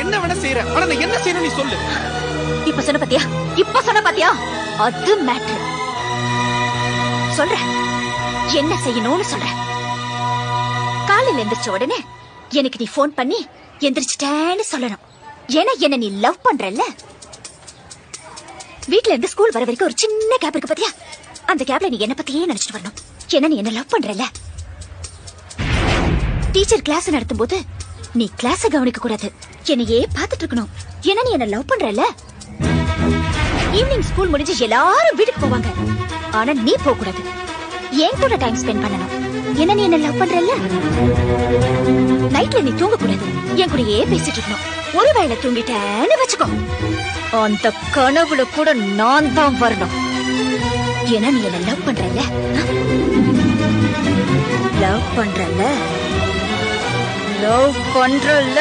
என்ன வேணா செய்யறேன். ஆனா நான் என்ன செய்யணும் நீ சொல்லு. இப்ப சொன்ன பாத்தியா அது மேட்ரு. சொல்ற என்ன செய்யணும்னு சொல்ற. காலையில எந்திரிச்ச உடனே எனக்கு நீ போன் பண்ணி எந்திரிச்சிட்டேன்னு சொல்லணும். ஏன்னா என்ன நீ லவ் பண்றல்ல. வீட்ல இருந்து ஸ்கூல் வர வரைக்கும் ஒரு சின்ன கேப் இருக்கு பாத்தியா, அந்த கேப்ல நீ என்ன பத்தியே நினைச்சிட்டு வரணும். ஏன்னா நீ என்ன லவ் பண்றல்ல. டீச்சர் கிளாஸ் நடத்தும் போது நீ கிளாஸ கவனிக்க கூடாது, என்னையே பாத்துட்டு இருக்கணும். ஏன்னா நீ என்ன லவ் பண்றல்ல. ஈவினிங் ஸ்கூல் முடிஞ்சு எல்லாரும் வீட்டுக்கு போவாங்க, ஆனா நீ போக கூடாது, என் கூட டைம் ஸ்பெண்ட் பண்ணணும். ஏன்னா நீ என்ன லவ் பண்றல்ல. நைட்ல நீ தூங்க கூடாது, என் கூடயே பேசிட்டு இருக்கணும். ஒருவேளை தூங்கிட்டேன்னு வச்சுக்கோ, அந்த கனவுல கூட நான் தான் வரணும். ஏன்னா நீ என்ன லவ் பண்றல்ல. லவ் பண்றல்ல.